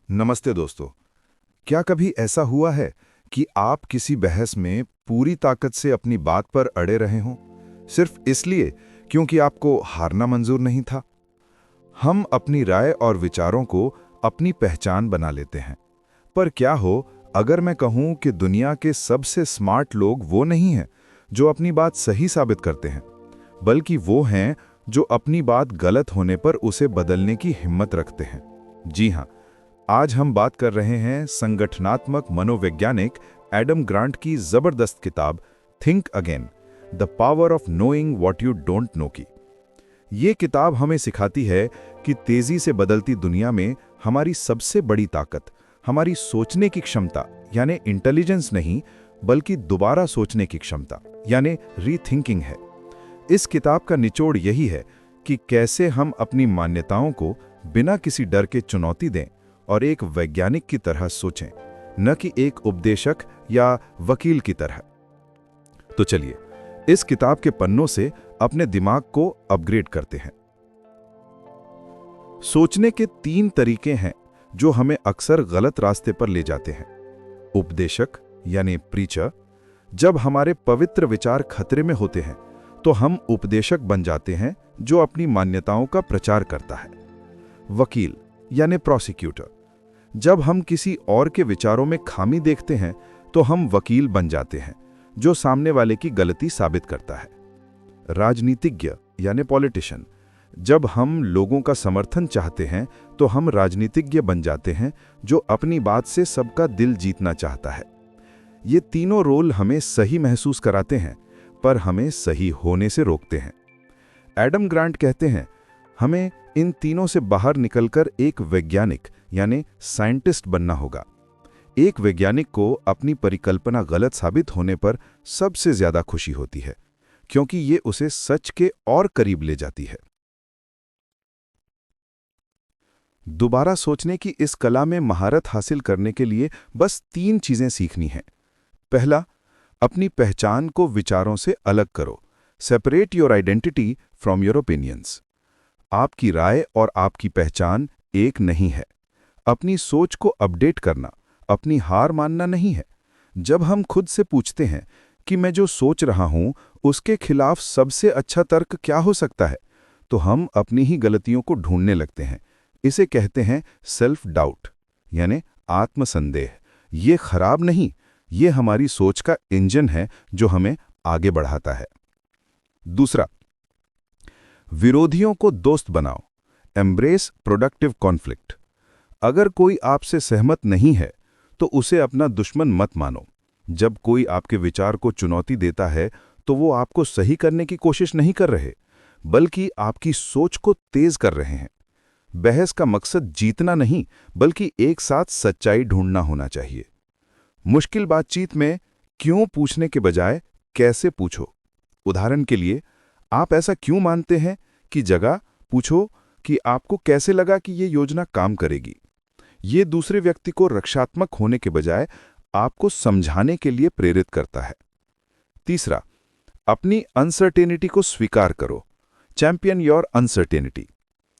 नमस्ते दोस्तों। क्या कभी ऐसा हुआ है कि आप किसी बहस में पूरी ताकत से अपनी बात पर अड़े रहे हों, सिर्फ इसलिए क्योंकि आपको हारना मंजूर नहीं था? हम अपनी राय और विचारों को अपनी पहचान बना लेते हैं। पर क्या हो अगर मैं कहूं कि दुनिया के सबसे स्मार्ट लोग वो नहीं हैं जो अपनी बात सही साबित करते हैं, बल्कि वो हैं जो अपनी बात गलत होने पर उसे बदलने की हिम्मत रखते हैं। जी हाँ, आज हम बात कर रहे हैं संगठनात्मक मनोवैज्ञानिक एडम ग्रांट की जबरदस्त किताब think again, the power of knowing what you don't know की। ये किताब हमें सिखाती है कि तेजी से बदलती दुनिया में हमारी सबसे बड़ी ताकत हमारी सोचने की क्षमता यानी इंटेलिजेंस नहीं, बल्कि दोबारा सोचने की क्षमता यानी रीथिंकिंग है। इस किताब का निचोड़ यही है कि कैसे हम अपनी मान्यताओं को बिना किसी डर के चुनौती दें और एक वैज्ञानिक की तरह सोचें, न कि एक उपदेशक या वकील की तरह। तो चलिए इस किताब के पन्नों से अपने दिमाग को अपग्रेड करते हैं। सोचने के 3 तरीके हैं जो हमें अक्सर गलत रास्ते पर ले जाते हैं। उपदेशक यानी प्रीचर, जब हमारे पवित्र विचार खतरे में होते हैं तो हम उपदेशक बन जाते हैं जो अपनी मान्यताओं का प्रचार करता है। वकील यानी प्रोसिक्यूटर, जब हम किसी और के विचारों में खामी देखते हैं तो हम वकील बन जाते हैं जो सामने वाले की गलती साबित करता है। राजनीतिज्ञ यानी पॉलिटिशियन, जब हम लोगों का समर्थन चाहते हैं तो हम राजनीतिज्ञ बन जाते हैं जो अपनी बात से सबका दिल जीतना चाहता है। ये तीनों रोल हमें सही महसूस कराते हैं पर हमें सही होने से रोकते हैं। एडम ग्रांट कहते हैं, हमें इन तीनों से बाहर निकलकर एक वैज्ञानिक यानी साइंटिस्ट बनना होगा। एक वैज्ञानिक को अपनी परिकल्पना गलत साबित होने पर सबसे ज्यादा खुशी होती है, क्योंकि ये उसे सच के और करीब ले जाती है। दोबारा सोचने की इस कला में महारत हासिल करने के लिए बस 3 चीजें सीखनी हैं। पहला, अपनी पहचान को विचारों से अलग करो। Separate your identity from your opinions. आपकी राय और आपकी पहचान एक नहीं है। अपनी सोच को अपडेट करना अपनी हार मानना नहीं है। जब हम खुद से पूछते हैं कि मैं जो सोच रहा हूं उसके खिलाफ सबसे अच्छा तर्क क्या हो सकता है, तो हम अपनी ही गलतियों को ढूंढने लगते हैं। इसे कहते हैं सेल्फ डाउट यानी आत्मसंदेह। ये खराब नहीं, ये हमारी सोच का इंजन है जो हमें आगे बढ़ाता है। दूसरा, विरोधियों को दोस्त बनाओ। Embrace productive conflict. अगर कोई आपसे सहमत नहीं है तो उसे अपना दुश्मन मत मानो। जब कोई आपके विचार को चुनौती देता है तो वो आपको सही करने की कोशिश नहीं कर रहे, बल्कि आपकी सोच को तेज कर रहे हैं। बहस का मकसद जीतना नहीं, बल्कि एक साथ सच्चाई ढूंढना होना चाहिए। मुश्किल बातचीत में क्यों पूछने के बजाय कैसे पूछो। उदाहरण के लिए, आप ऐसा क्यों मानते हैं की जगह पूछो कि आपको कैसे लगा कि ये योजना काम करेगी। ये दूसरे व्यक्ति को रक्षात्मक होने के बजाय आपको समझाने के लिए प्रेरित करता है। तीसरा, अपनी अनसर्टेनिटी को स्वीकार करो। Champion your uncertainty.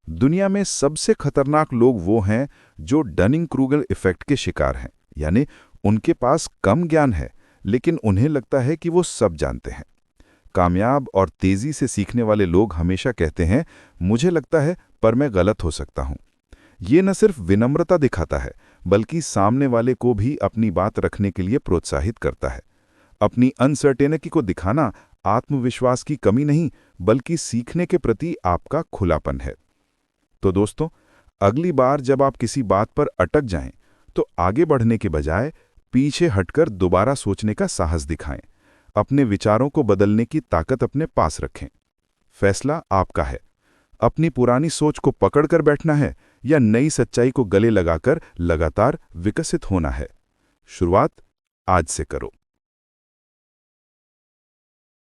दुनिया में सबसे खतरनाक लोग वो हैं जो डनिंग-क्रूगल इफेक्ट के शिकार हैं, यानी उनके पास कम ज्ञान है लेकिन उन्हें लगता है कि वो सब जानते हैं। कामयाब और तेजी से सीखने वाले लोग हमेशा कहते हैं, मुझे लगता है पर मैं गलत हो सकता हूं। ये न सिर्फ विनम्रता दिखाता है, बल्कि सामने वाले को भी अपनी बात रखने के लिए प्रोत्साहित करता है। अपनी अनसर्टेनिटी को दिखाना आत्मविश्वास की कमी नहीं, बल्कि सीखने के प्रति आपका खुलापन है। तो दोस्तों, अगली बार जब आप किसी बात पर अटक जाएं, तो आगे बढ़ने के बजाय पीछे हटकर दोबारा सोचने का साहस दिखाएं। अपने विचारों को बदलने की ताकत अपने पास रखें। फैसला आपका है। अपनी पुरानी सोच को पकड़कर बैठना है या नई सच्चाई को गले लगाकर लगातार विकसित होना है। शुरुआत आज से करो।